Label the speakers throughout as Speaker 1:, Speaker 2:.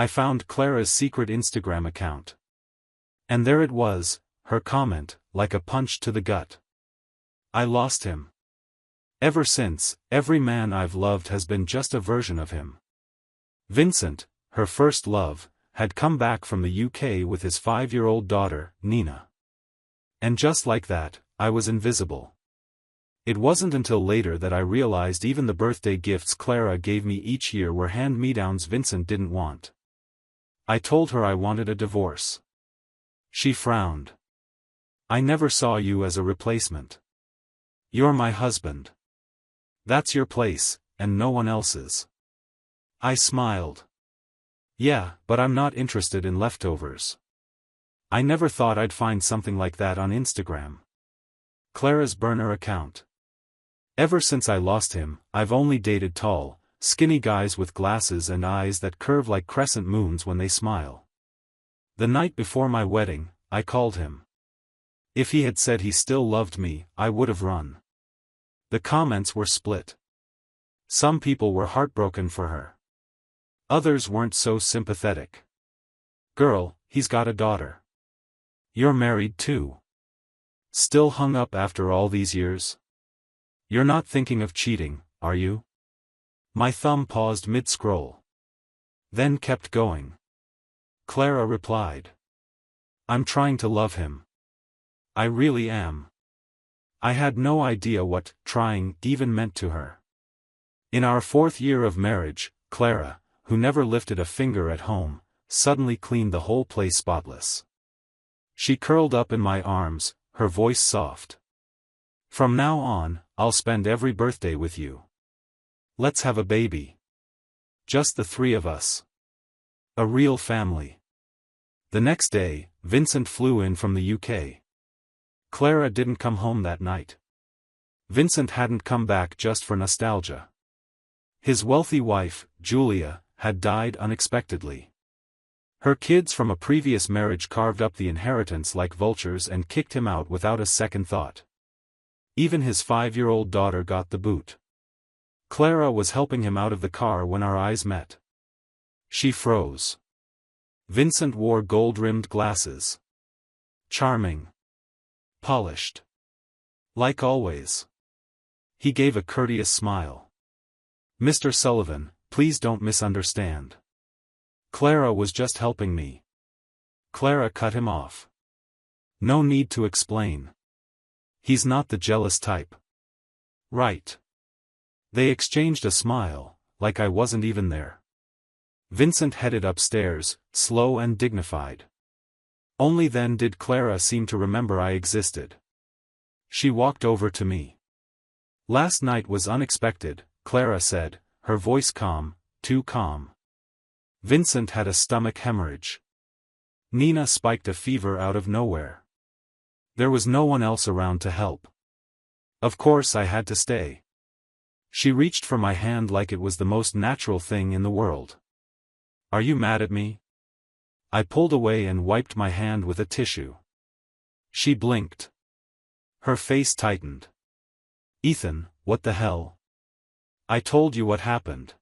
Speaker 1: I found Clara's secret Instagram account. And there it was, her comment, like a punch to the gut. I lost him. Ever since, every man I've loved has been just a version of him. Vincent, her first love, had come back from the UK with his 5-year-old daughter, Nina. And just like that, I was invisible. It wasn't until later that I realized even the birthday gifts Clara gave me each year were hand-me-downs Vincent didn't want. I told her I wanted a divorce. She frowned. I never saw you as a replacement. You're my husband. That's your place, and no one else's. I smiled. Yeah, but I'm not interested in leftovers. I never thought I'd find something like that on Instagram. Clara's burner account. Ever since I lost him, I've only dated tall, skinny guys with glasses and eyes that curve like crescent moons when they smile. The night before my wedding, I called him. If he had said he still loved me, I would have run. The comments were split. Some people were heartbroken for her. Others weren't so sympathetic. Girl, he's got a daughter. You're married too. Still hung up after all these years? You're not thinking of cheating, are you? My thumb paused mid-scroll. Then kept going. Clara replied. I'm trying to love him. I really am. I had no idea what trying even meant to her. In our 4th year of marriage, Clara, who never lifted a finger at home, suddenly cleaned the whole place spotless. She curled up in my arms, her voice soft. From now on, I'll spend every birthday with you. Let's have a baby. Just the 3 of us. A real family. The next day, Vincent flew in from the UK. Clara didn't come home that night. Vincent hadn't come back just for nostalgia. His wealthy wife, Julia, had died unexpectedly. Her kids from a previous marriage carved up the inheritance like vultures and kicked him out without a second thought. Even his 5-year-old daughter got the boot. Clara was helping him out of the car when our eyes met. She froze. Vincent wore gold-rimmed glasses. Charming. Polished. Like always. He gave a courteous smile. Mr. Sullivan, please don't misunderstand. Clara was just helping me. Clara cut him off. No need to explain. He's not the jealous type. Right. They exchanged a smile, like I wasn't even there. Vincent headed upstairs, slow and dignified. Only then did Clara seem to remember I existed. She walked over to me. Last night was unexpected, Clara said, her voice calm, too calm. Vincent had a stomach hemorrhage. Nina spiked a fever out of nowhere. There was no one else around to help. Of course I had to stay. She reached for my hand like it was the most natural thing in the world. Are you mad at me? I pulled away and wiped my hand with a tissue. She blinked. Her face tightened. Ethan, what the hell? I told you what happened.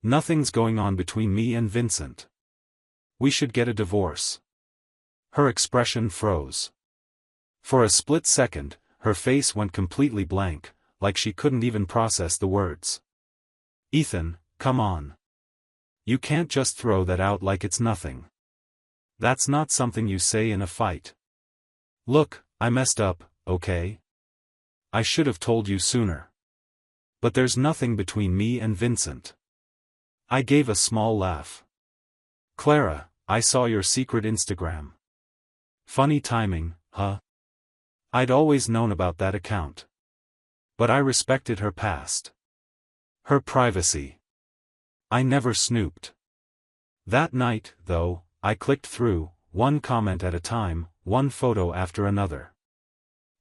Speaker 1: Nothing's going on between me and Vincent. We should get a divorce. Her expression froze. For a split second, her face went completely blank, like she couldn't even process the words. Ethan, come on. You can't just throw that out like it's nothing. That's not something you say in a fight. Look, I messed up, okay? I should have told you sooner. But there's nothing between me and Vincent. I gave a small laugh. Clara, I saw your secret Instagram. Funny timing, huh? I'd always known about that account. But I respected her past. Her privacy. I never snooped. That night, though, I clicked through, one comment at a time, one photo after another.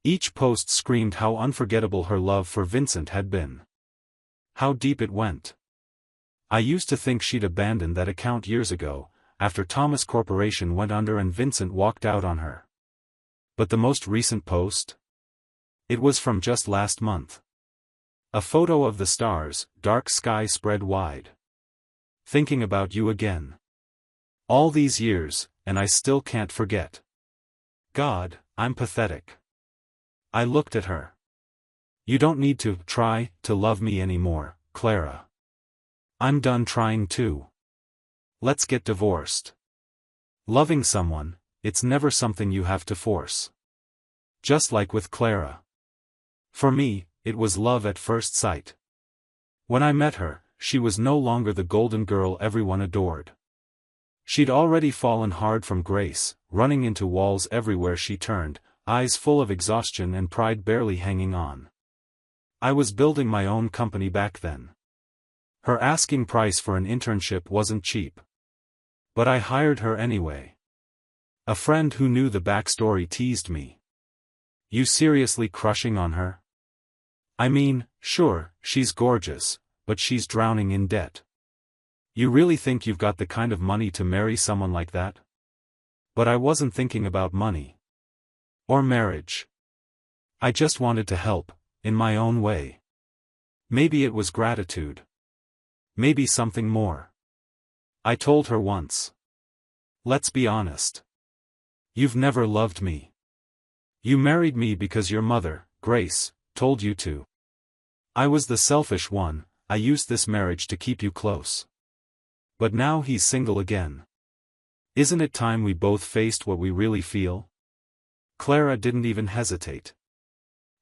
Speaker 1: Each post screamed how unforgettable her love for Vincent had been. How deep it went. I used to think she'd abandoned that account years ago, after Thomas Corporation went under and Vincent walked out on her. But the most recent post? It was from just last month. A photo of the stars, dark sky spread wide. Thinking about you again. All these years, and I still can't forget. God, I'm pathetic. I looked at her. You don't need to try to love me anymore, Clara. I'm done trying to. Let's get divorced. Loving someone, it's never something you have to force. Just like with Clara. For me, it was love at first sight. When I met her, she was no longer the golden girl everyone adored. She'd already fallen hard from grace, running into walls everywhere she turned, eyes full of exhaustion and pride barely hanging on. I was building my own company back then. Her asking price for an internship wasn't cheap. But I hired her anyway. A friend who knew the backstory teased me. You seriously crushing on her? I mean, sure, she's gorgeous, but she's drowning in debt. You really think you've got the kind of money to marry someone like that? But I wasn't thinking about money. Or marriage. I just wanted to help, in my own way. Maybe it was gratitude. Maybe something more. I told her once. Let's be honest. You've never loved me. You married me because your mother, Grace, told you to. I was the selfish one, I used this marriage to keep you close. But now he's single again. Isn't it time we both faced what we really feel? Clara didn't even hesitate.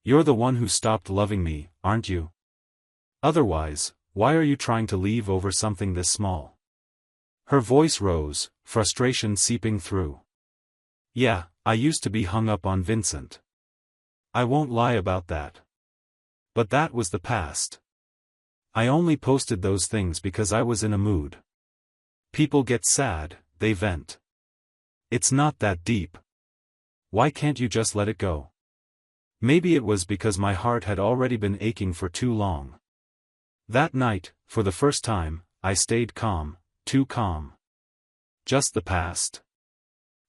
Speaker 1: You're the one who stopped loving me, aren't you? Otherwise, why are you trying to leave over something this small? Her voice rose, frustration seeping through. Yeah, I used to be hung up on Vincent. I won't lie about that. But that was the past. I only posted those things because I was in a mood. People get sad, they vent. It's not that deep. Why can't you just let it go? Maybe it was because my heart had already been aching for too long. That night, for the first time, I stayed calm, too calm. Just the past?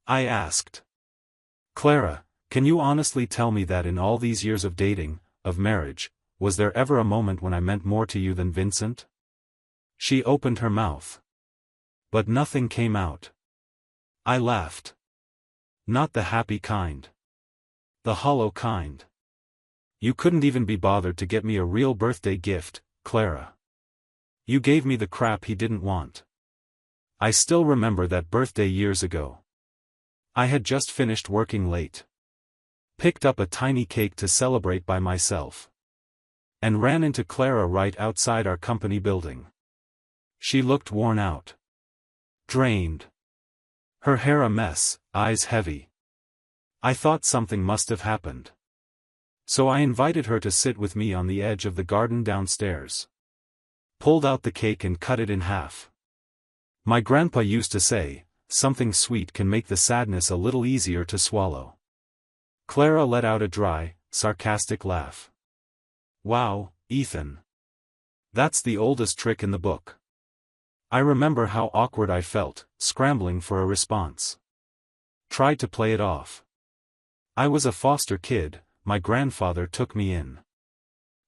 Speaker 1: I asked. Clara, can you honestly tell me that in all these years of dating, of marriage, was there ever a moment when I meant more to you than Vincent? She opened her mouth. But nothing came out. I laughed. Not the happy kind. The hollow kind. You couldn't even be bothered to get me a real birthday gift, Clara. You gave me the crap he didn't want. I still remember that birthday years ago. I had just finished working late. Picked up a tiny cake to celebrate by myself. And ran into Clara right outside our company building. She looked worn out. Drained. Her hair a mess, eyes heavy. I thought something must have happened. So I invited her to sit with me on the edge of the garden downstairs. Pulled out the cake and cut it in half. My grandpa used to say, something sweet can make the sadness a little easier to swallow. Clara let out a dry, sarcastic laugh. Wow, Ethan. That's the oldest trick in the book. I remember how awkward I felt, scrambling for a response. Tried to play it off. I was a foster kid, my grandfather took me in.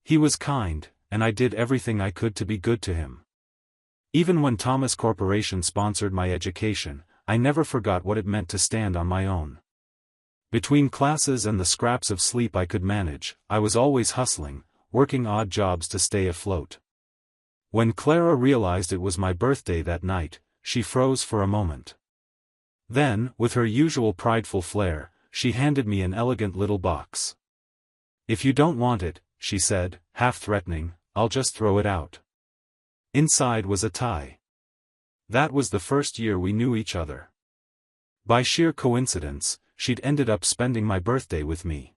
Speaker 1: He was kind, and I did everything I could to be good to him. Even when Thomas Corporation sponsored my education, I never forgot what it meant to stand on my own. Between classes and the scraps of sleep I could manage, I was always hustling, working odd jobs to stay afloat. When Clara realized it was my birthday that night, she froze for a moment. Then, with her usual prideful flair, she handed me an elegant little box. If you don't want it, she said, half threatening, I'll just throw it out. Inside was a tie. That was the first year we knew each other. By sheer coincidence, she'd ended up spending my birthday with me.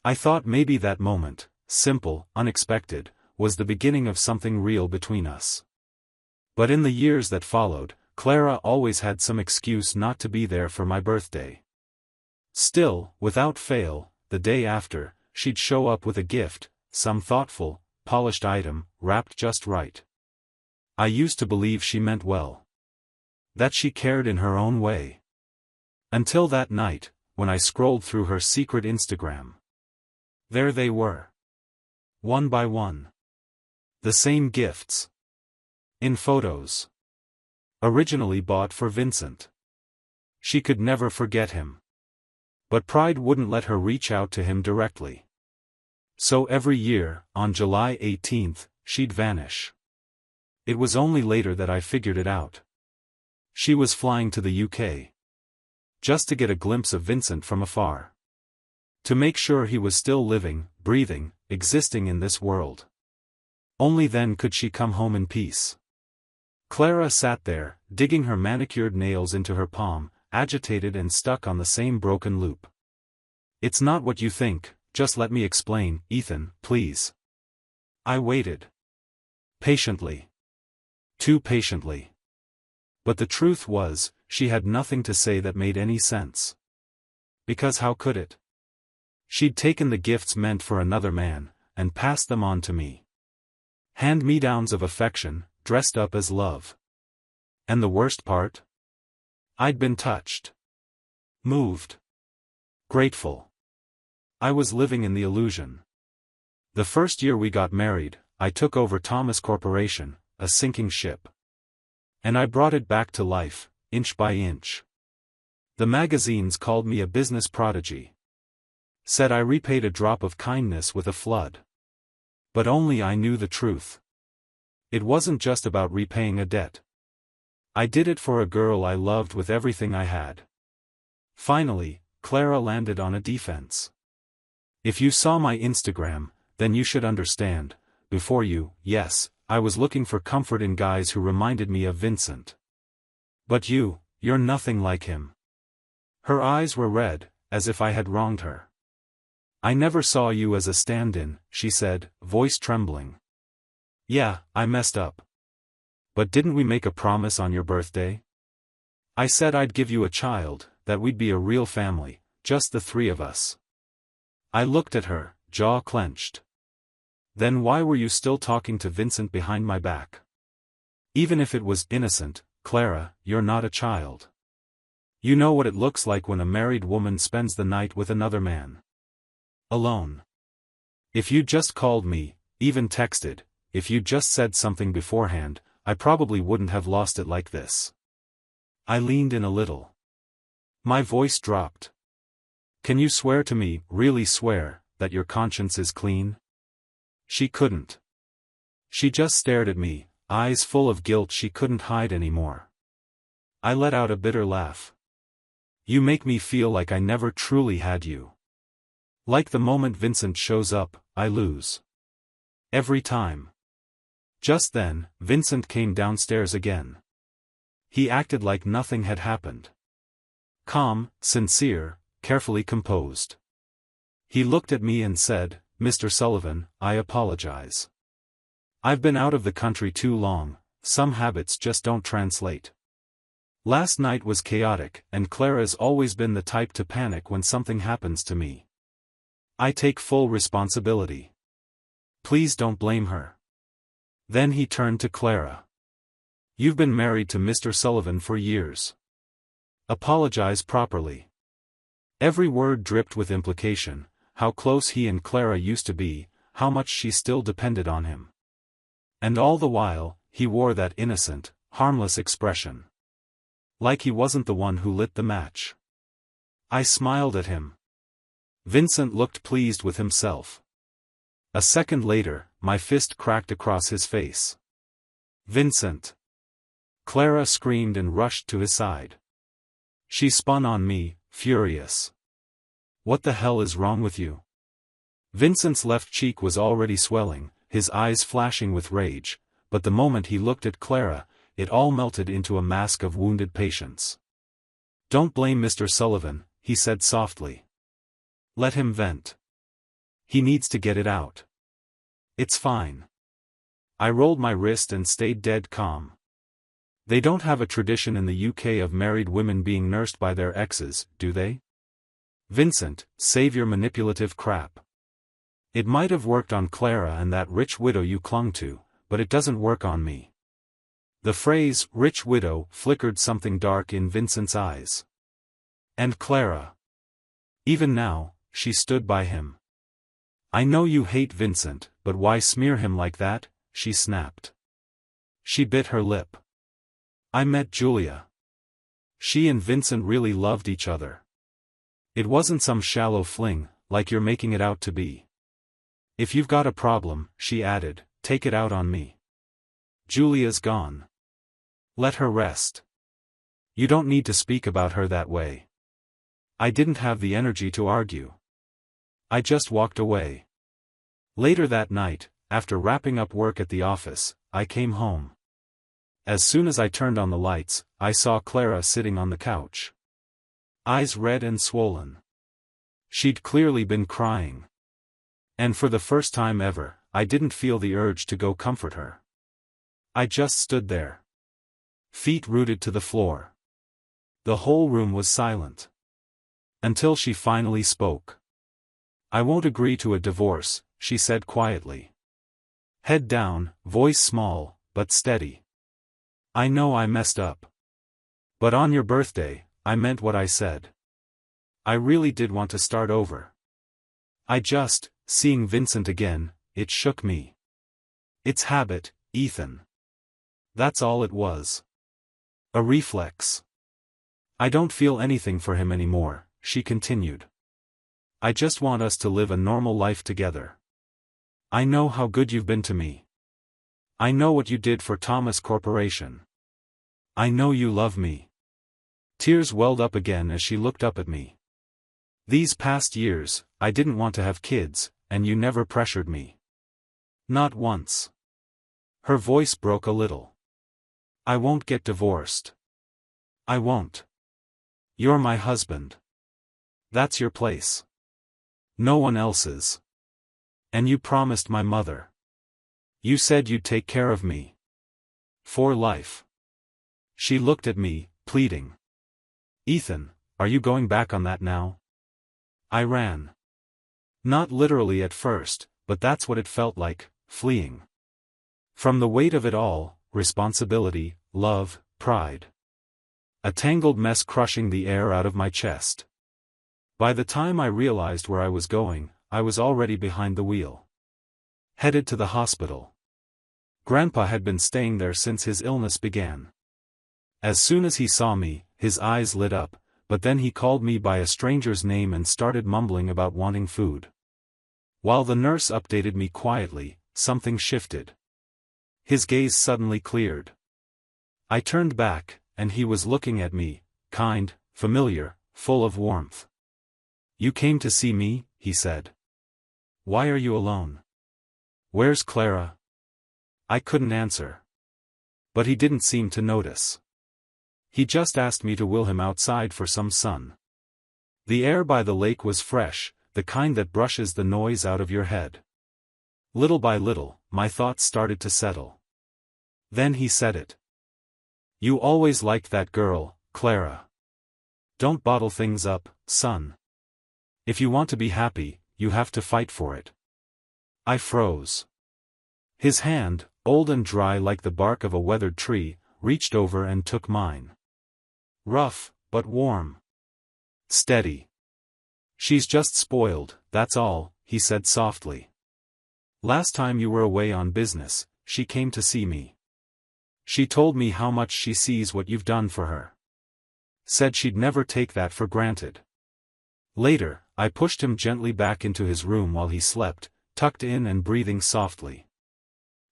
Speaker 1: I thought maybe that moment, simple, unexpected, was the beginning of something real between us. But in the years that followed, Clara always had some excuse not to be there for my birthday. Still, without fail, the day after, she'd show up with a gift, some thoughtful, polished item, wrapped just right. I used to believe she meant well. That she cared in her own way. Until that night, when I scrolled through her secret Instagram. There they were. One by one. The same gifts. In photos. Originally bought for Vincent. She could never forget him. But pride wouldn't let her reach out to him directly. So every year, on July 18th, she'd vanish. It was only later that I figured it out. She was flying to the UK. Just to get a glimpse of Vincent from afar. To make sure he was still living, breathing, existing in this world. Only then could she come home in peace. Clara sat there, digging her manicured nails into her palm, agitated and stuck on the same broken loop. "It's not what you think, just let me explain, Ethan, please." I waited. Patiently. Too patiently. But the truth was, she had nothing to say that made any sense. Because how could it? She'd taken the gifts meant for another man, and passed them on to me. Hand-me-downs of affection, dressed up as love. And the worst part? I'd been touched. Moved. Grateful. I was living in the illusion. The first year we got married, I took over Thomas Corporation, a sinking ship. And I brought it back to life, inch by inch. The magazines called me a business prodigy. Said I repaid a drop of kindness with a flood. But only I knew the truth. It wasn't just about repaying a debt. I did it for a girl I loved with everything I had. Finally, Clara landed on a defense. If you saw my Instagram, then you should understand. Before you, yes, I was looking for comfort in guys who reminded me of Vincent. But you're nothing like him. Her eyes were red, as if I had wronged her. "I never saw you as a stand-in," she said, voice trembling. "Yeah, I messed up. But didn't we make a promise on your birthday? I said I'd give you a child, that we'd be a real family, just the three of us." I looked at her, jaw clenched. "Then why were you still talking to Vincent behind my back? Even if it was innocent, Clara, you're not a child. You know what it looks like when a married woman spends the night with another man. Alone. If you'd just called me, even texted, if you'd just said something beforehand, I probably wouldn't have lost it like this." I leaned in a little. My voice dropped. "Can you swear to me, really swear, that your conscience is clean?" She couldn't. She just stared at me, eyes full of guilt she couldn't hide anymore. I let out a bitter laugh. "You make me feel like I never truly had you. Like the moment Vincent shows up, I lose. Every time." Just then, Vincent came downstairs again. He acted like nothing had happened. Calm, sincere, carefully composed. He looked at me and said, "Mr. Sullivan, I apologize. I've been out of the country too long, some habits just don't translate. Last night was chaotic, and Clara's always been the type to panic when something happens to me. I take full responsibility. Please don't blame her." Then he turned to Clara. "You've been married to Mr. Sullivan for years. Apologize properly." Every word dripped with implication, how close he and Clara used to be, how much she still depended on him. And all the while, he wore that innocent, harmless expression. Like he wasn't the one who lit the match. I smiled at him. Vincent looked pleased with himself. A second later, my fist cracked across his face. "Vincent!" Clara screamed and rushed to his side. She spun on me, furious. "What the hell is wrong with you?" Vincent's left cheek was already swelling, his eyes flashing with rage, but the moment he looked at Clara, it all melted into a mask of wounded patience. "Don't blame Mr. Sullivan," he said softly. "Let him vent. He needs to get it out. It's fine." I rolled my wrist and stayed dead calm. They don't have a tradition in the UK of married women being nursed by their exes, do they? "Vincent, save your manipulative crap. It might have worked on Clara and that rich widow you clung to, but it doesn't work on me." The phrase, rich widow, flickered something dark in Vincent's eyes. And Clara. Even now, she stood by him. "I know you hate Vincent, but why smear him like that?" she snapped. She bit her lip. I met Julia. She and Vincent really loved each other. It wasn't some shallow fling, like you're making it out to be. If you've got a problem, she added, take it out on me. Julia's gone. Let her rest. You don't need to speak about her that way. I didn't have the energy to argue. I just walked away. Later that night, after wrapping up work at the office, I came home. As soon as I turned on the lights, I saw Clara sitting on the couch. Eyes red and swollen. She'd clearly been crying. And for the first time ever, I didn't feel the urge to go comfort her. I just stood there. Feet rooted to the floor. The whole room was silent. Until she finally spoke. I won't agree to a divorce, she said quietly. Head down, voice small, but steady. I know I messed up. But on your birthday, I meant what I said. I really did want to start over. Seeing Vincent again, it shook me. It's habit, Ethan. That's all it was. A reflex. I don't feel anything for him anymore, she continued. I just want us to live a normal life together. I know how good you've been to me. I know what you did for Thomas Corporation. I know you love me. Tears welled up again as she looked up at me. These past years, I didn't want to have kids, and you never pressured me. Not once. Her voice broke a little. I won't get divorced. I won't. You're my husband. That's your place. No one else's. And you promised my mother. You said you'd take care of me. For life. She looked at me, pleading. Ethan, are you going back on that now? I ran. Not literally at first, but that's what it felt like, fleeing. From the weight of it all, responsibility, love, pride. A tangled mess crushing the air out of my chest. By the time I realized where I was going, I was already behind the wheel. Headed to the hospital. Grandpa had been staying there since his illness began. As soon as he saw me, his eyes lit up, but then he called me by a stranger's name and started mumbling about wanting food. While the nurse updated me quietly, something shifted. His gaze suddenly cleared. I turned back, and he was looking at me, kind, familiar, full of warmth. You came to see me, he said. Why are you alone? Where's Clara? I couldn't answer. But he didn't seem to notice. He just asked me to wheel him outside for some sun. The air by the lake was fresh, the kind that brushes the noise out of your head. Little by little, my thoughts started to settle. Then he said it. You always liked that girl, Clara. Don't bottle things up, son. If you want to be happy, you have to fight for it. I froze. His hand, old and dry like the bark of a weathered tree, reached over and took mine. Rough, but warm. Steady. She's just spoiled, that's all, he said softly. Last time you were away on business, she came to see me. She told me how much she sees what you've done for her. Said she'd never take that for granted. Later, I pushed him gently back into his room while he slept, tucked in and breathing softly.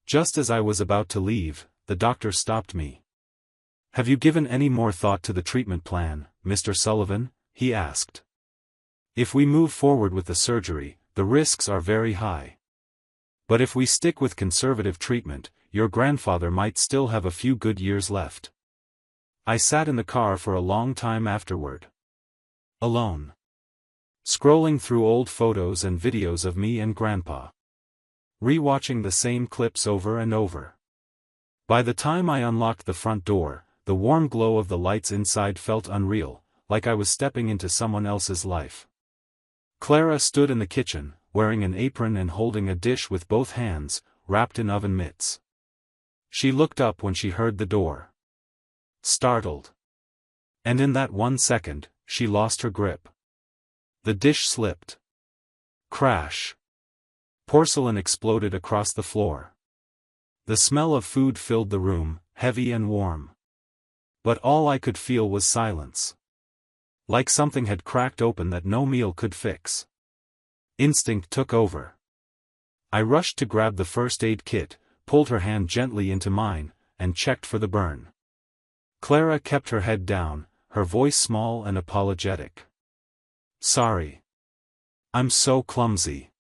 Speaker 1: Just as I was about to leave, the doctor stopped me. Have you given any more thought to the treatment plan, Mr. Sullivan? He asked. If we move forward with the surgery, the risks are very high. But if we stick with conservative treatment, your grandfather might still have a few good years left. I sat in the car for a long time afterward. Alone. Scrolling through old photos and videos of me and Grandpa. Rewatching the same clips over and over. By the time I unlocked the front door, the warm glow of the lights inside felt unreal, like I was stepping into someone else's life. Clara stood in the kitchen, wearing an apron and holding a dish with both hands, wrapped in oven mitts. She looked up when she heard the door. Startled. And in that 1 second, she lost her grip. The dish slipped. Crash. Porcelain exploded across the floor. The smell of food filled the room, heavy and warm. But all I could feel was silence. Like something had cracked open that no meal could fix. Instinct took over. I rushed to grab the first aid kit, pulled her hand gently into mine, and checked for the burn. Clara kept her head down, her voice small and apologetic. "Sorry. I'm so clumsy."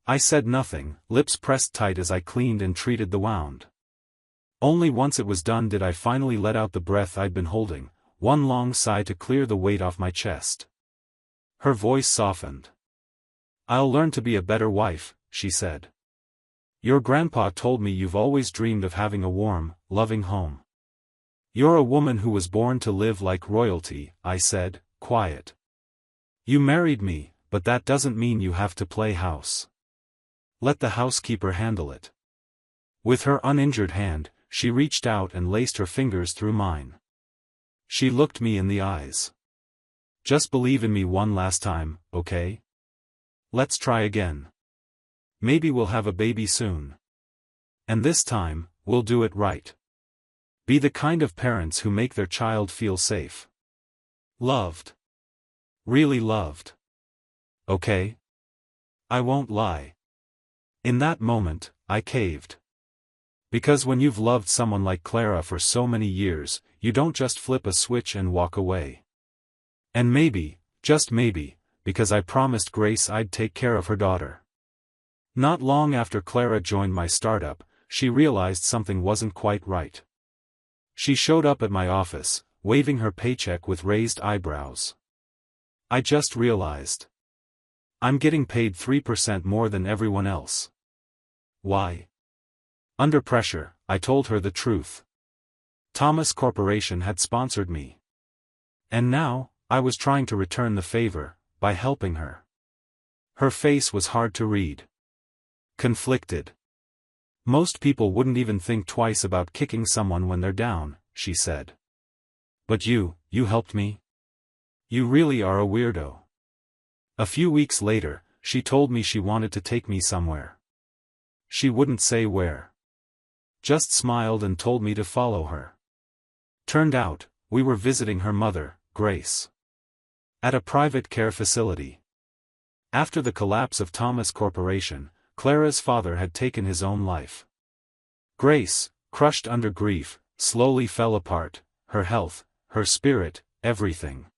Speaker 1: I said nothing, lips pressed tight as I cleaned and treated the wound. Only once it was done did I finally let out the breath I'd been holding, one long sigh to clear the weight off my chest. Her voice softened. "I'll learn to be a better wife," she said. "Your grandpa told me you've always dreamed of having a warm, loving home." "You're a woman who was born to live like royalty," I said, quiet. "You married me, but that doesn't mean you have to play house. Let the housekeeper handle it." With her uninjured hand, she reached out and laced her fingers through mine. She looked me in the eyes. "Just believe in me one last time, okay? Let's try again. Maybe we'll have a baby soon. And this time, we'll do it right. Be the kind of parents who make their child feel safe. Loved. Really loved. Okay? I won't lie. In that moment, I caved. Because when you've loved someone like Clara for so many years, you don't just flip a switch and walk away. And maybe, just maybe, because I promised Grace I'd take care of her daughter. Not long after Clara joined my startup, she realized something wasn't quite right. She showed up at my office, waving her paycheck with raised eyebrows. "I just realized. I'm getting paid 3% more than everyone else." "Why?" Under pressure, I told her the truth. Thomas Corporation had sponsored me. And now, I was trying to return the favor, by helping her. Her face was hard to read. Conflicted. "Most people wouldn't even think twice about kicking someone when they're down," she said. "But you helped me? You really are a weirdo." A few weeks later, she told me she wanted to take me somewhere. She wouldn't say where. Just smiled and told me to follow her. Turned out, we were visiting her mother, Grace. At a private care facility. After the collapse of Thomas Corporation, Clara's father had taken his own life. Grace, crushed under grief, slowly fell apart, her health, her spirit, everything.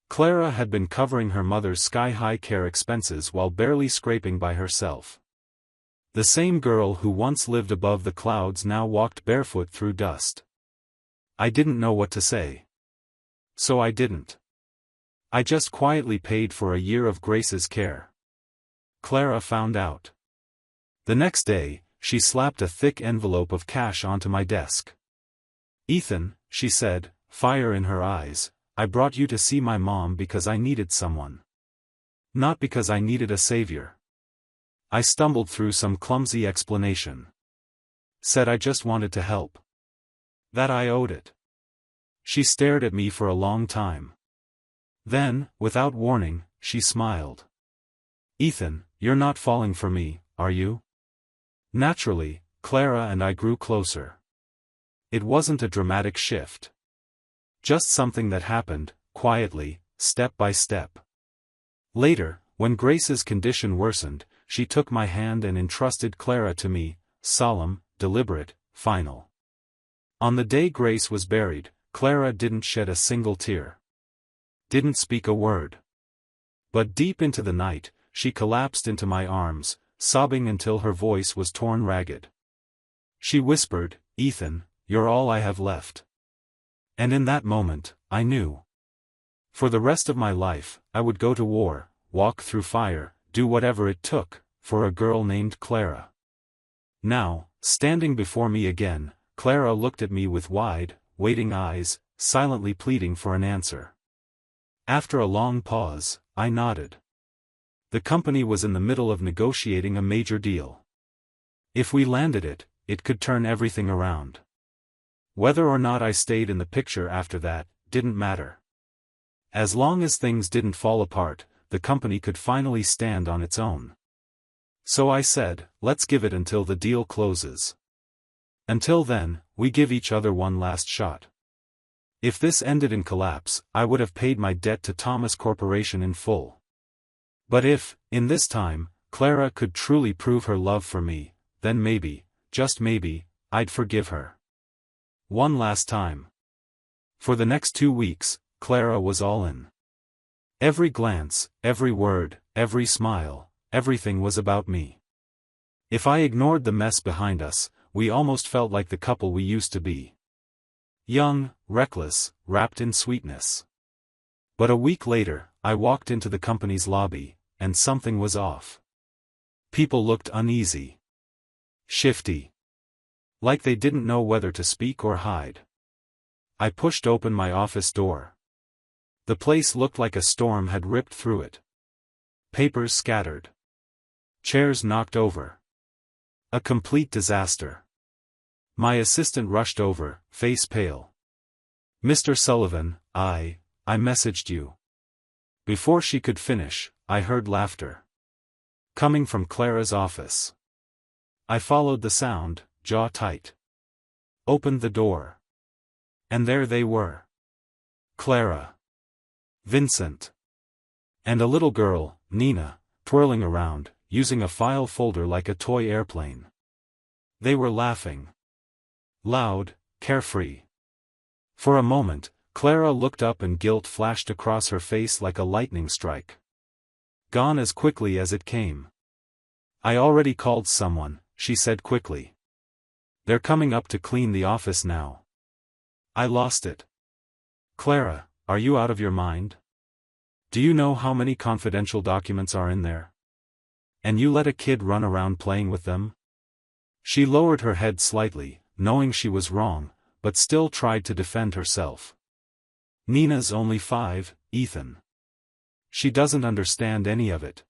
Speaker 1: Clara had been covering her mother's sky-high care expenses while barely scraping by herself. The same girl who once lived above the clouds now walked barefoot through dust. I didn't know what to say. So I didn't. I just quietly paid for a year of Grace's care. Clara found out. The next day, she slapped a thick envelope of cash onto my desk. "Ethan," she said, fire in her eyes, "I brought you to see my mom because I needed someone. Not because I needed a savior." I stumbled through some clumsy explanation. Said I just wanted to help. That I owed it. She stared at me for a long time. Then, without warning, she smiled. "Ethan, you're not falling for me, are you?" Naturally, Clara and I grew closer. It wasn't a dramatic shift. Just something that happened, quietly, step by step. Later, when Grace's condition worsened, she took my hand and entrusted Clara to me, solemn, deliberate, final. On the day Grace was buried, Clara didn't shed a single tear. Didn't speak a word. But deep into the night, she collapsed into my arms, sobbing until her voice was torn ragged. She whispered, "Ethan, you're all I have left." And in that moment, I knew. For the rest of my life, I would go to war, walk through fire, do whatever it took, for a girl named Clara. Now, standing before me again, Clara looked at me with wide, waiting eyes, silently pleading for an answer. After a long pause, I nodded. The company was in the middle of negotiating a major deal. If we landed it, it could turn everything around. Whether or not I stayed in the picture after that, didn't matter. As long as things didn't fall apart, the company could finally stand on its own. So I said, let's give it until the deal closes. Until then, we give each other one last shot. If this ended in collapse, I would have paid my debt to Thomas Corporation in full. But if, in this time, Clara could truly prove her love for me, then maybe, just maybe, I'd forgive her. One last time. For the next 2 weeks, Clara was all in. Every glance, every word, every smile, everything was about me. If I ignored the mess behind us, we almost felt like the couple we used to be. Young, reckless, wrapped in sweetness. But a week later, I walked into the company's lobby, and something was off. People looked uneasy. Shifty. Like they didn't know whether to speak or hide. I pushed open my office door. The place looked like a storm had ripped through it. Papers scattered. Chairs knocked over. A complete disaster. My assistant rushed over, face pale. "Mr. Sullivan, I messaged you." Before she could finish, I heard laughter. Coming from Clara's office. I followed the sound, jaw tight. Opened the door. And there they were. Clara. Vincent. And a little girl, Nina, twirling around, using a file folder like a toy airplane. They were laughing. Loud, carefree. For a moment, Clara looked up and guilt flashed across her face like a lightning strike. Gone as quickly as it came. "I already called someone," she said quickly. "They're coming up to clean the office now." I lost it. "Clara, are you out of your mind? Do you know how many confidential documents are in there? And you let a kid run around playing with them?" She lowered her head slightly, knowing she was wrong, but still tried to defend herself. "Nina's only 5, Ethan. She doesn't understand any of it.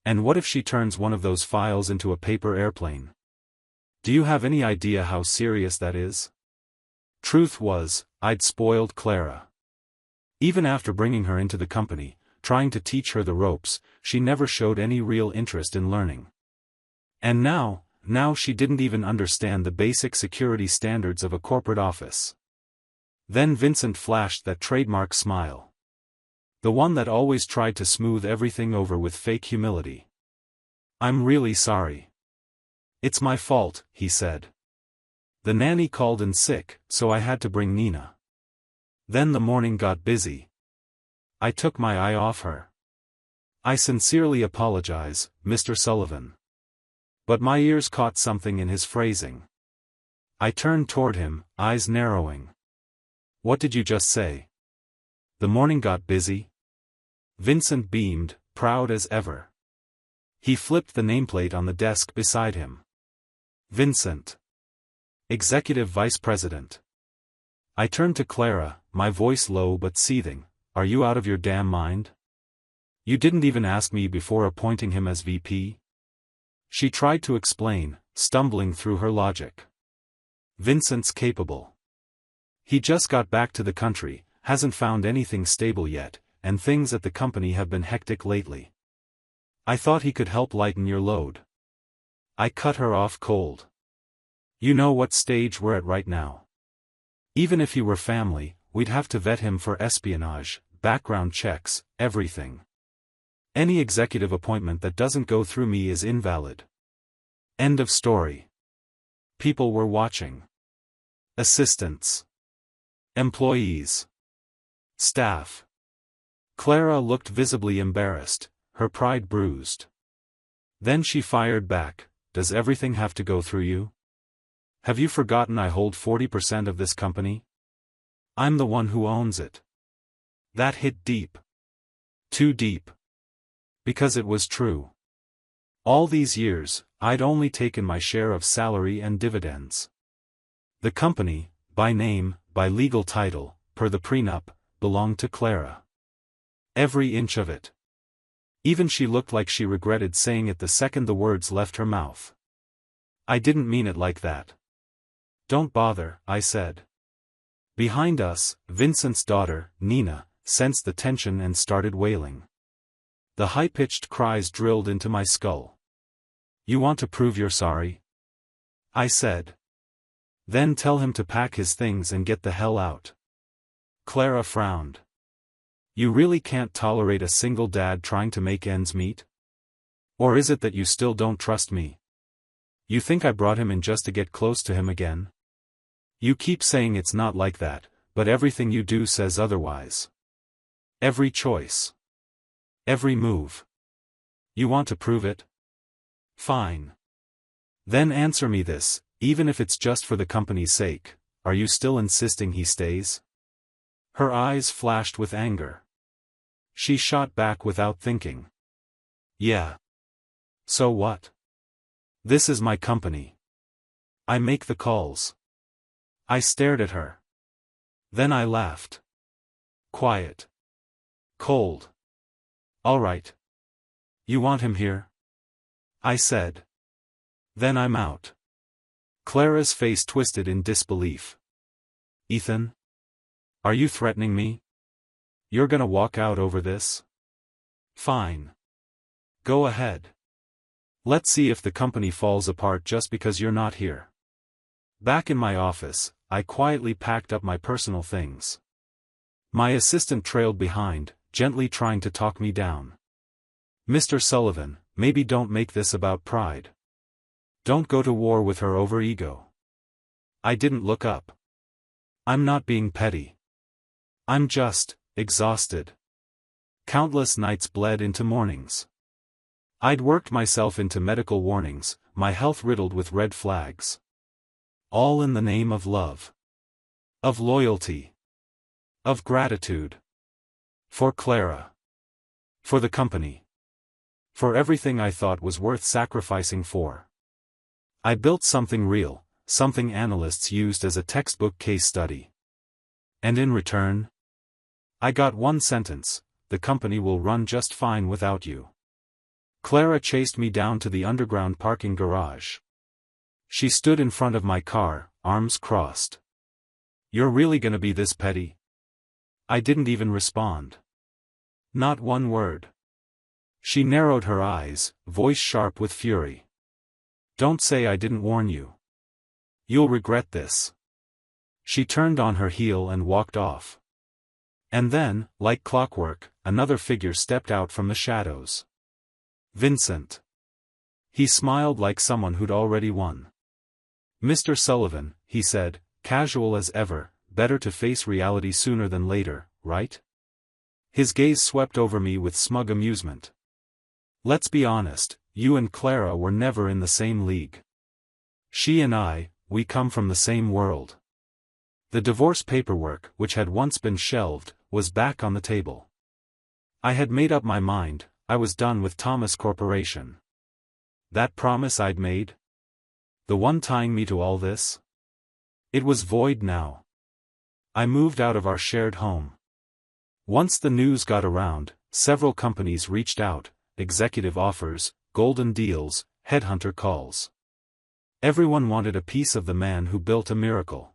Speaker 1: And what if she turns one of those files into a paper airplane? Do you have any idea how serious that is?" Truth was, I'd spoiled Clara. Even after bringing her into the company, trying to teach her the ropes, she never showed any real interest in learning. And now she didn't even understand the basic security standards of a corporate office. Then Vincent flashed that trademark smile. The one that always tried to smooth everything over with fake humility. "I'm really sorry. It's my fault," he said. "The nanny called in sick, so I had to bring Nina. Then the morning got busy. I took my eye off her. I sincerely apologize, Mr. Sullivan." But my ears caught something in his phrasing. I turned toward him, eyes narrowing. "What did you just say? The morning got busy?" Vincent beamed, proud as ever. He flipped the nameplate on the desk beside him. "Vincent. Executive Vice President." I turned to Clara, my voice low but seething. "Are you out of your damn mind? You didn't even ask me before appointing him as VP?" She tried to explain, stumbling through her logic. "Vincent's capable. He just got back to the country, hasn't found anything stable yet, and things at the company have been hectic lately. I thought he could help lighten your load." I cut her off cold. "You know what stage we're at right now. Even if he were family, we'd have to vet him for espionage, background checks, everything. Any executive appointment that doesn't go through me is invalid." End of story. People were watching. Assistants. Employees. Staff. Clara looked visibly embarrassed, her pride bruised. Then she fired back, "Does everything have to go through you? Have you forgotten I hold 40% of this company? I'm the one who owns it." That hit deep. Too deep. Because it was true. All these years, I'd only taken my share of salary and dividends. The company, by name, by legal title, per the prenup, belonged to Clara. Every inch of it. Even she looked like she regretted saying it the second the words left her mouth. "I didn't mean it like that." "Don't bother," I said. Behind us, Vincent's daughter, Nina, sensed the tension and started wailing. The high-pitched cries drilled into my skull. "You want to prove you're sorry?" I said. "Then tell him to pack his things and get the hell out." Clara frowned. You really can't tolerate a single dad trying to make ends meet? Or is it that you still don't trust me? You think I brought him in just to get close to him again? You keep saying it's not like that, but everything you do says otherwise. Every choice. Every move. You want to prove it? Fine. Then answer me this, even if it's just for the company's sake, are you still insisting he stays? Her eyes flashed with anger. She shot back without thinking. Yeah. So what? This is my company. I make the calls. I stared at her. Then I laughed. Quiet. Cold. All right. You want him here? I said. Then I'm out. Clara's face twisted in disbelief. Ethan? Are you threatening me? You're gonna walk out over this? Fine. Go ahead. Let's see if the company falls apart just because you're not here. Back in my office, I quietly packed up my personal things. My assistant trailed behind, gently trying to talk me down. Mr. Sullivan, maybe don't make this about pride. Don't go to war with her over ego. I didn't look up. I'm not being petty. I'm just exhausted. Countless nights bled into mornings. I'd worked myself into medical warnings, my health riddled with red flags. All in the name of love. Of loyalty. Of gratitude. For Clara. For the company. For everything I thought was worth sacrificing for. I built something real, something analysts used as a textbook case study. And in return? I got one sentence: the company will run just fine without you. Clara chased me down to the underground parking garage. She stood in front of my car, arms crossed. You're really gonna be this petty? I didn't even respond. Not one word. She narrowed her eyes, voice sharp with fury. Don't say I didn't warn you. You'll regret this. She turned on her heel and walked off. And then, like clockwork, another figure stepped out from the shadows. Vincent. He smiled like someone who'd already won. Mr. Sullivan, he said, casual as ever, better to face reality sooner than later, right? His gaze swept over me with smug amusement. Let's be honest, you and Clara were never in the same league. She and I, we come from the same world. The divorce paperwork, which had once been shelved, was back on the table. I had made up my mind, I was done with Thomas Corporation. That promise I'd made? The one tying me to all this? It was void now. I moved out of our shared home. Once the news got around, several companies reached out, executive offers, golden deals, headhunter calls. Everyone wanted a piece of the man who built a miracle.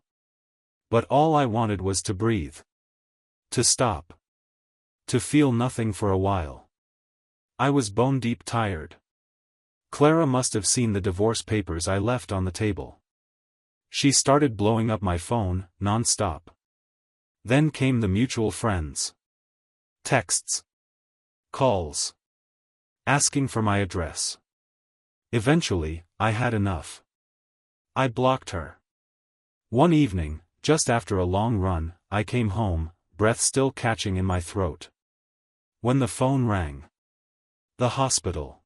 Speaker 1: But all I wanted was to breathe. To stop. To feel nothing for a while. I was bone-deep tired. Clara must have seen the divorce papers I left on the table. She started blowing up my phone, non-stop. Then came the mutual friends. Texts. Calls. Asking for my address. Eventually, I had enough. I blocked her. One evening, just after a long run, I came home, breath still catching in my throat. When the phone rang. The hospital.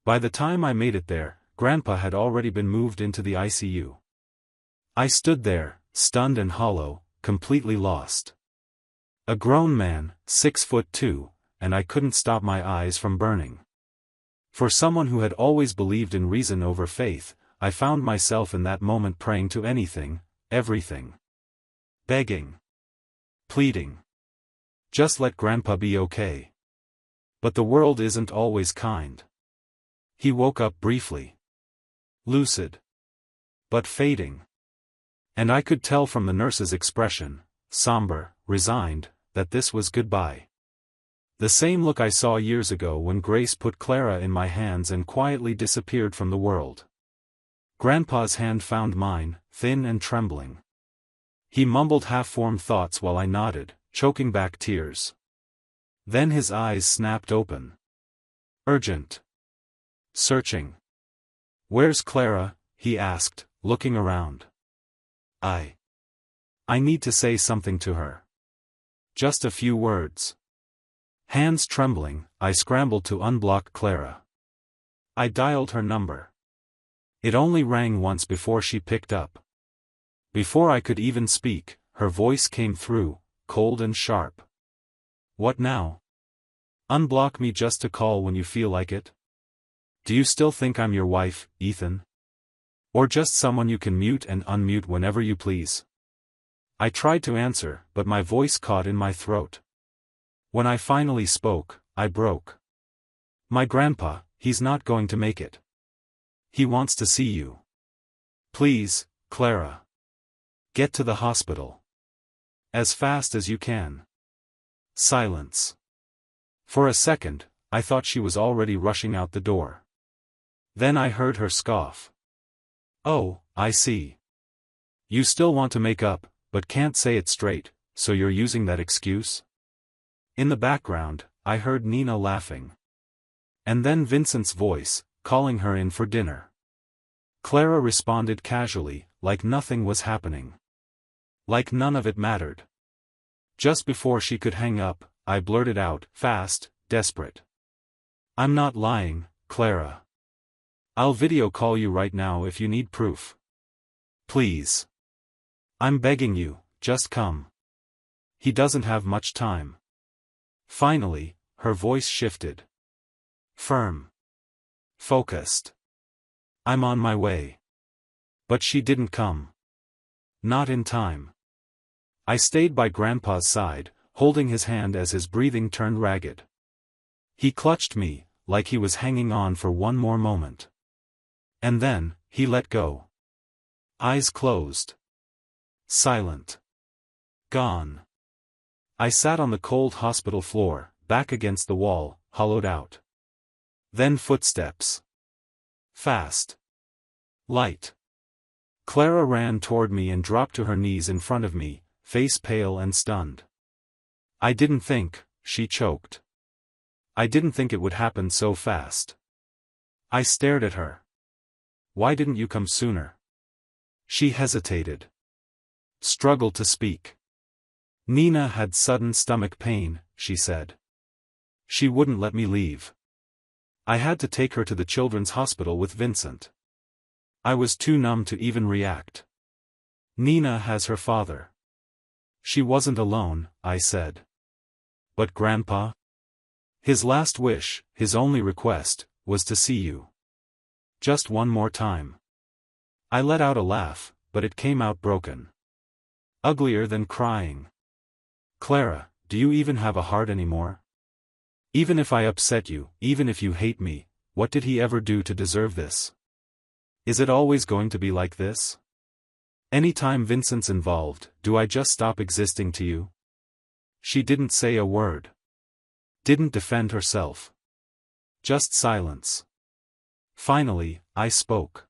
Speaker 1: By the time I made it there, Grandpa had already been moved into the ICU. I stood there, stunned and hollow, completely lost. A grown man, 6'2", and I couldn't stop my eyes from burning. For someone who had always believed in reason over faith, I found myself in that moment praying to anything, everything. Begging. Pleading. Just let Grandpa be okay. But the world isn't always kind. He woke up briefly. Lucid. But fading. And I could tell from the nurse's expression, somber, resigned, that this was goodbye. The same look I saw years ago when Grace put Clara in my hands and quietly disappeared from the world. Grandpa's hand found mine, thin and trembling. He mumbled half-formed thoughts while I nodded, choking back tears. Then his eyes snapped open. Urgent. Searching. Where's Clara? He asked, looking around. I need to say something to her. Just a few words. Hands trembling, I scrambled to unblock Clara. I dialed her number. It only rang once before she picked up. Before I could even speak, her voice came through, cold and sharp. What now? Unblock me just to call when you feel like it? Do you still think I'm your wife, Ethan? Or just someone you can mute and unmute whenever you please? I tried to answer, but my voice caught in my throat. When I finally spoke, I broke. My grandpa, he's not going to make it. He wants to see you. Please, Clara. Get to the hospital. As fast as you can. Silence. For a second, I thought she was already rushing out the door. Then I heard her scoff. Oh, I see. You still want to make up, but can't say it straight, so you're using that excuse? In the background, I heard Nina laughing. And then Vincent's voice, calling her in for dinner. Clara responded casually, like nothing was happening. Like none of it mattered. Just before she could hang up, I blurted out, fast, desperate. I'm not lying, Clara. I'll video call you right now if you need proof. Please. I'm begging you, just come. He doesn't have much time. Finally, her voice shifted. Firm. Focused. I'm on my way. But she didn't come. Not in time. I stayed by Grandpa's side, holding his hand as his breathing turned ragged. He clutched me, like he was hanging on for one more moment. And then, he let go. Eyes closed. Silent. Gone. I sat on the cold hospital floor, back against the wall, hollowed out. Then footsteps. Fast. Light. Clara ran toward me and dropped to her knees in front of me, face pale and stunned. I didn't think, she choked. I didn't think it would happen so fast. I stared at her. Why didn't you come sooner? She hesitated. Struggled to speak. Nina had sudden stomach pain, she said. She wouldn't let me leave. I had to take her to the children's hospital with Vincent. I was too numb to even react. Nina has her father. She wasn't alone, I said. But Grandpa? His last wish, his only request, was to see you. Just one more time. I let out a laugh, but it came out broken. Uglier than crying. Clara, do you even have a heart anymore? Even if I upset you, even if you hate me, what did he ever do to deserve this? Is it always going to be like this? Anytime Vincent's involved, do I just stop existing to you? She didn't say a word. Didn't defend herself. Just silence. Finally, I spoke.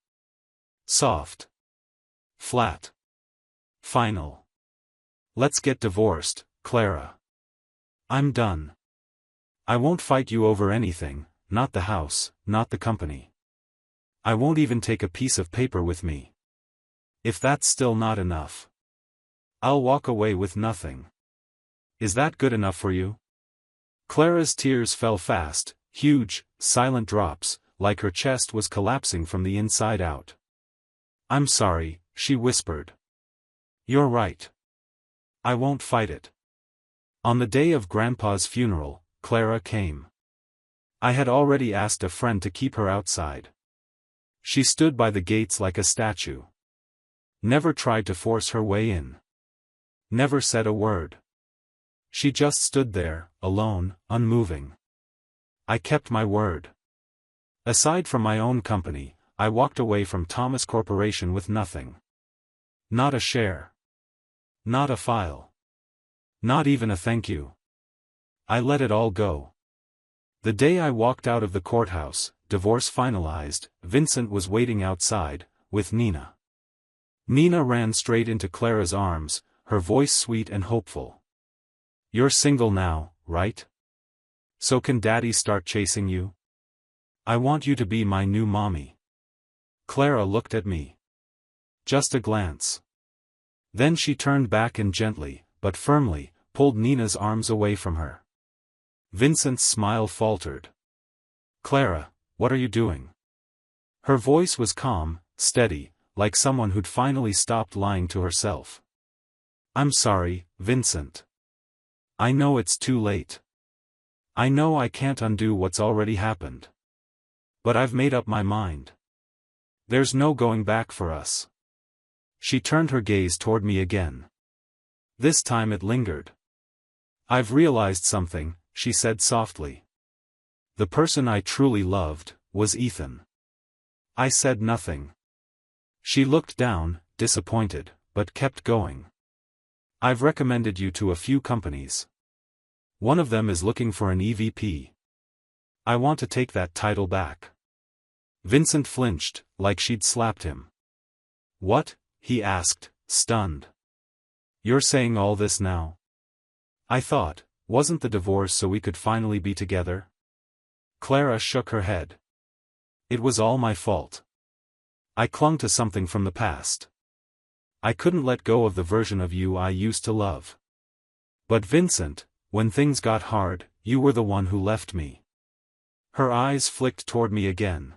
Speaker 1: Soft. Flat. Final. Let's get divorced, Clara. I'm done. I won't fight you over anything, not the house, not the company. I won't even take a piece of paper with me. If that's still not enough, I'll walk away with nothing. Is that good enough for you? Clara's tears fell fast, huge, silent drops, like her chest was collapsing from the inside out. I'm sorry, she whispered. You're right. I won't fight it. On the day of Grandpa's funeral, Clara came. I had already asked a friend to keep her outside. She stood by the gates like a statue. Never tried to force her way in. Never said a word. She just stood there, alone, unmoving. I kept my word. Aside from my own company, I walked away from Thomas Corporation with nothing. Not a share. Not a file. Not even a thank you. I let it all go. The day I walked out of the courthouse, divorce finalized, Vincent was waiting outside, with Nina. Nina ran straight into Clara's arms, her voice sweet and hopeful. You're single now, right? So can Daddy start chasing you? I want you to be my new mommy. Clara looked at me. Just a glance. Then she turned back and gently, but firmly, pulled Nina's arms away from her. Vincent's smile faltered. Clara, what are you doing? Her voice was calm, steady, like someone who'd finally stopped lying to herself. I'm sorry, Vincent. I know it's too late. I know I can't undo what's already happened. But I've made up my mind. There's no going back for us. She turned her gaze toward me again. This time it lingered. I've realized something, she said softly. The person I truly loved was Ethan. I said nothing. She looked down, disappointed, but kept going. I've recommended you to a few companies. One of them is looking for an EVP. I want to take that title back. Vincent flinched, like she'd slapped him. What? He asked, stunned. You're saying all this now? I thought, wasn't the divorce so we could finally be together? Clara shook her head. It was all my fault. I clung to something from the past. I couldn't let go of the version of you I used to love. But Vincent, when things got hard, you were the one who left me. Her eyes flicked toward me again.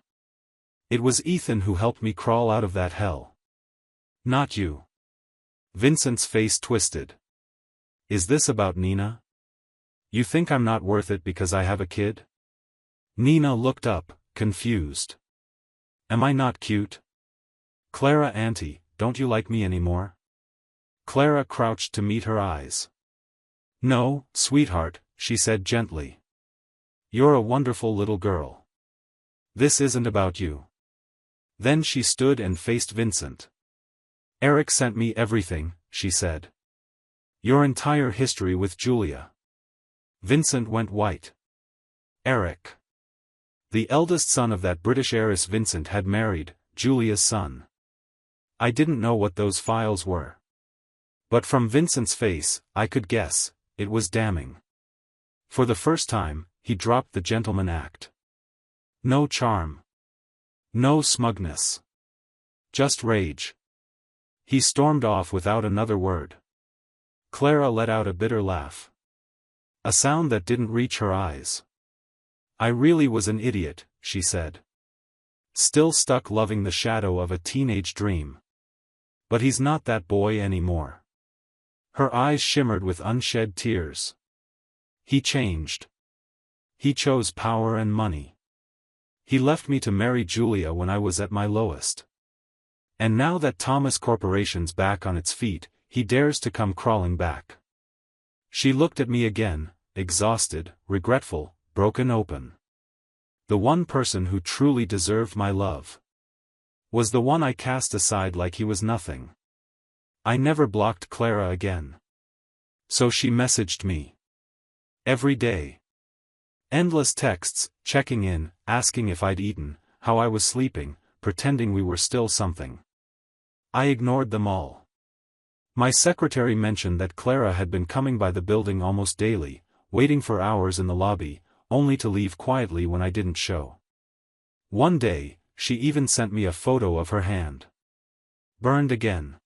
Speaker 1: It was Ethan who helped me crawl out of that hell. Not you. Vincent's face twisted. Is this about Nina? You think I'm not worth it because I have a kid? Nina looked up, confused. Am I not cute? Clara auntie, don't you like me anymore? Clara crouched to meet her eyes. No, sweetheart, she said gently. You're a wonderful little girl. This isn't about you. Then she stood and faced Vincent. Eric sent me everything, she said. Your entire history with Julia. Vincent went white. Eric. The eldest son of that British heiress Vincent had married, Julia's son. I didn't know what those files were. But from Vincent's face, I could guess, it was damning. For the first time, he dropped the gentleman act. No charm. No smugness. Just rage. He stormed off without another word. Clara let out a bitter laugh. A sound that didn't reach her eyes. I really was an idiot, she said. Still stuck loving the shadow of a teenage dream. But he's not that boy anymore. Her eyes shimmered with unshed tears. He changed. He chose power and money. He left me to marry Julia when I was at my lowest. And now that Thomas Corporation's back on its feet, he dares to come crawling back. She looked at me again, exhausted, regretful, broken open. The one person who truly deserved my love was the one I cast aside like he was nothing. I never blocked Clara again. So she messaged me. Every day. Endless texts, checking in, asking if I'd eaten, how I was sleeping, pretending we were still something. I ignored them all. My secretary mentioned that Clara had been coming by the building almost daily, waiting for hours in the lobby, only to leave quietly when I didn't show. One day, she even sent me a photo of her hand. Burned again.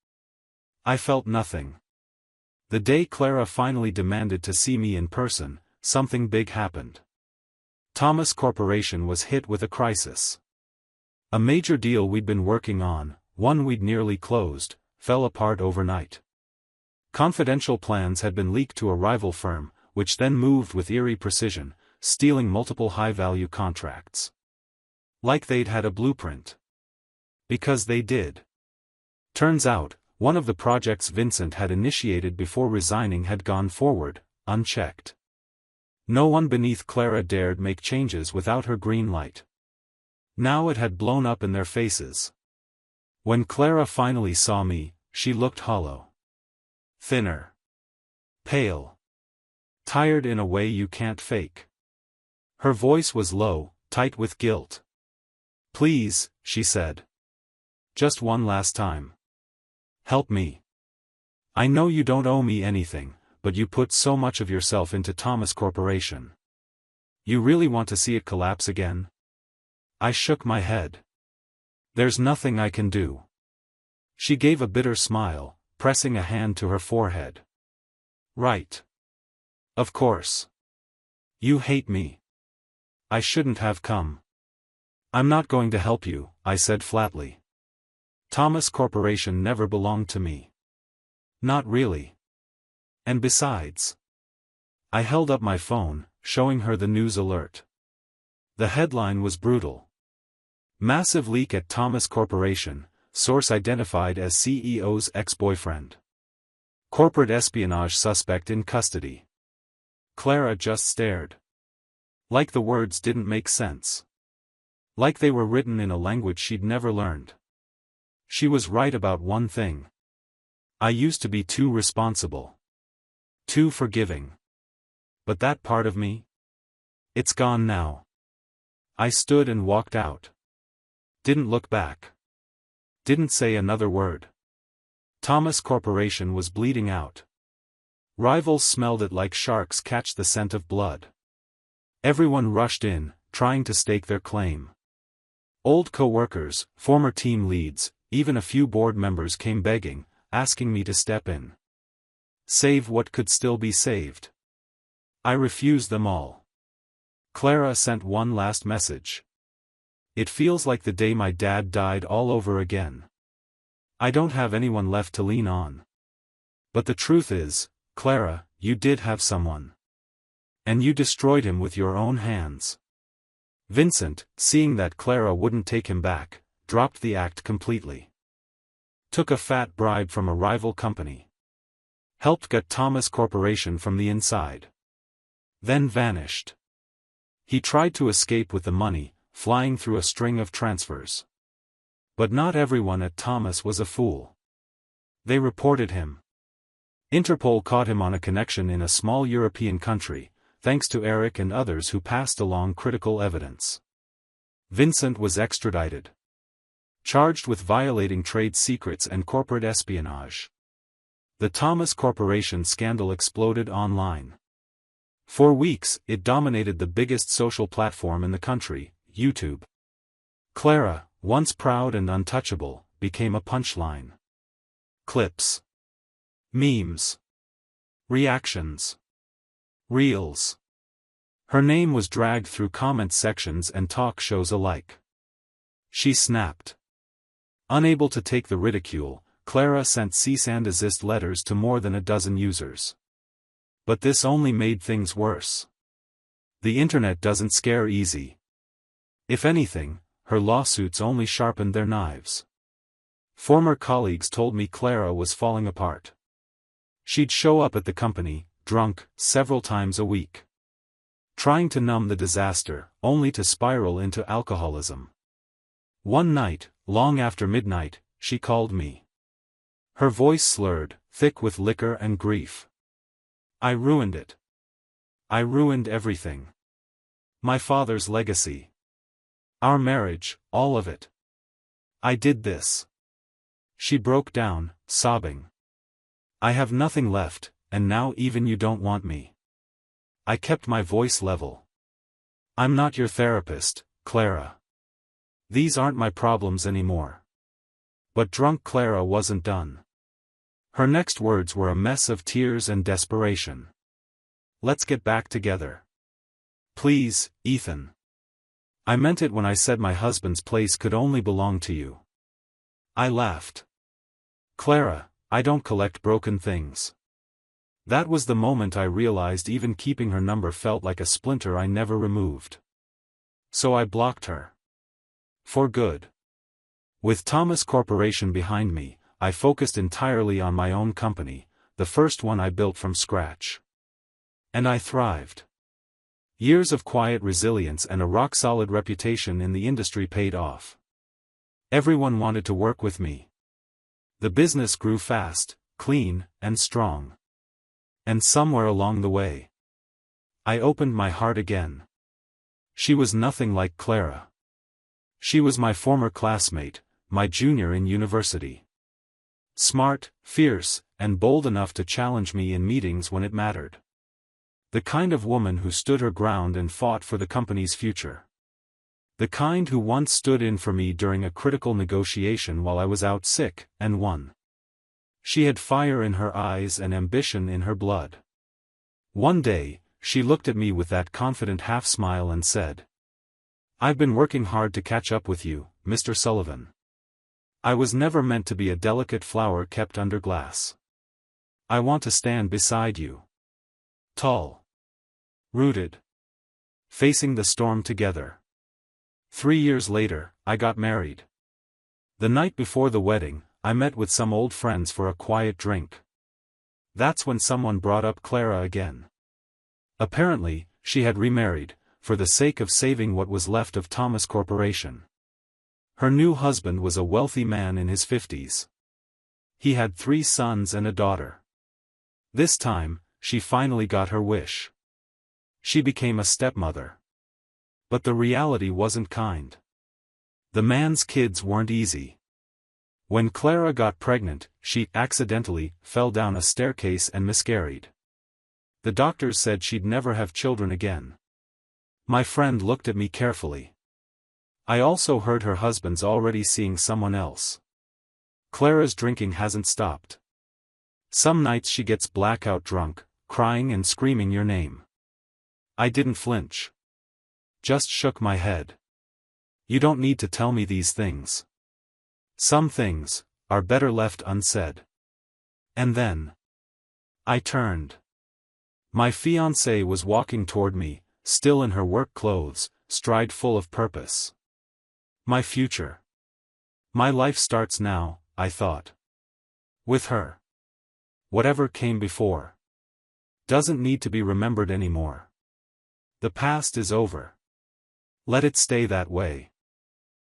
Speaker 1: I felt nothing. The day Clara finally demanded to see me in person, something big happened. Thomas Corporation was hit with a crisis. A major deal we'd been working on, one we'd nearly closed, fell apart overnight. Confidential plans had been leaked to a rival firm, which then moved with eerie precision, stealing multiple high-value contracts. Like they'd had a blueprint. Because they did. Turns out, one of the projects Vincent had initiated before resigning had gone forward, unchecked. No one beneath Clara dared make changes without her green light. Now it had blown up in their faces. When Clara finally saw me, she looked hollow. Thinner. Pale. Tired in a way you can't fake. Her voice was low, tight with guilt. Please, she said. Just one last time. Help me. I know you don't owe me anything, but you put so much of yourself into Thomas Corporation. You really want to see it collapse again? I shook my head. There's nothing I can do. She gave a bitter smile, pressing a hand to her forehead. Right. Of course. You hate me. I shouldn't have come. I'm not going to help you, I said flatly. Thomas Corporation never belonged to me. Not really. And besides. I held up my phone, showing her the news alert. The headline was brutal. Massive leak at Thomas Corporation, source identified as CEO's ex-boyfriend. Corporate espionage suspect in custody. Clara just stared. Like the words didn't make sense. Like they were written in a language she'd never learned. She was right about one thing. I used to be too responsible. Too forgiving. But that part of me? It's gone now. I stood and walked out. Didn't look back. Didn't say another word. Thomas Corporation was bleeding out. Rivals smelled it like sharks catch the scent of blood. Everyone rushed in, trying to stake their claim. Old co-workers, former team leads, even a few board members came begging, asking me to step in. Save what could still be saved. I refused them all. Clara sent one last message. It feels like the day my dad died all over again. I don't have anyone left to lean on. But the truth is, Clara, you did have someone. And you destroyed him with your own hands. Vincent, seeing that Clara wouldn't take him back, dropped the act completely. Took a fat bribe from a rival company. Helped gut Thomas Corporation from the inside. Then vanished. He tried to escape with the money, flying through a string of transfers. But not everyone at Thomas was a fool. They reported him. Interpol caught him on a connection in a small European country, thanks to Eric and others who passed along critical evidence. Vincent was extradited. Charged with violating trade secrets and corporate espionage. The Thomas Corporation scandal exploded online. For weeks, it dominated the biggest social platform in the country, YouTube. Clara, once proud and untouchable, became a punchline. Clips. Memes. Reactions. Reels. Her name was dragged through comment sections and talk shows alike. She snapped. Unable to take the ridicule, Clara sent cease and desist letters to more than a dozen users. But this only made things worse. The internet doesn't scare easy. If anything, her lawsuits only sharpened their knives. Former colleagues told me Clara was falling apart. She'd show up at the company, drunk, several times a week. Trying to numb the disaster, only to spiral into alcoholism. One night, long after midnight, she called me. Her voice slurred, thick with liquor and grief. I ruined it. I ruined everything. My father's legacy. Our marriage, all of it. I did this. She broke down, sobbing. I have nothing left, and now even you don't want me. I kept my voice level. I'm not your therapist, Clara. These aren't my problems anymore. But drunk Clara wasn't done. Her next words were a mess of tears and desperation. Let's get back together. Please, Ethan. I meant it when I said my husband's place could only belong to you. I laughed. Clara, I don't collect broken things. That was the moment I realized even keeping her number felt like a splinter I never removed. So I blocked her. For good. With Thomas Corporation behind me, I focused entirely on my own company, the first one I built from scratch. And I thrived. Years of quiet resilience and a rock-solid reputation in the industry paid off. Everyone wanted to work with me. The business grew fast, clean, and strong. And somewhere along the way, I opened my heart again. She was nothing like Clara. She was my former classmate, my junior in university. Smart, fierce, and bold enough to challenge me in meetings when it mattered. The kind of woman who stood her ground and fought for the company's future. The kind who once stood in for me during a critical negotiation while I was out sick, and won. She had fire in her eyes and ambition in her blood. One day, she looked at me with that confident half-smile and said, "I've been working hard to catch up with you, Mr. Sullivan. I was never meant to be a delicate flower kept under glass. I want to stand beside you. Tall. Rooted. Facing the storm together." 3 years later, I got married. The night before the wedding, I met with some old friends for a quiet drink. That's when someone brought up Clara again. Apparently, she had remarried, for the sake of saving what was left of Thomas Corporation. Her new husband was a wealthy man in his 50s. He had 3 sons and a daughter. This time, she finally got her wish. She became a stepmother. But the reality wasn't kind. The man's kids weren't easy. When Clara got pregnant, she accidentally fell down a staircase and miscarried. The doctors said she'd never have children again. My friend looked at me carefully. I also heard her husband's already seeing someone else. Clara's drinking hasn't stopped. Some nights she gets blackout drunk, crying and screaming your name. I didn't flinch. Just shook my head. You don't need to tell me these things. Some things are better left unsaid. And then I turned. My fiancée was walking toward me, still in her work clothes, stride full of purpose. My future. My life starts now, I thought. With her. Whatever came before doesn't need to be remembered anymore. The past is over. Let it stay that way.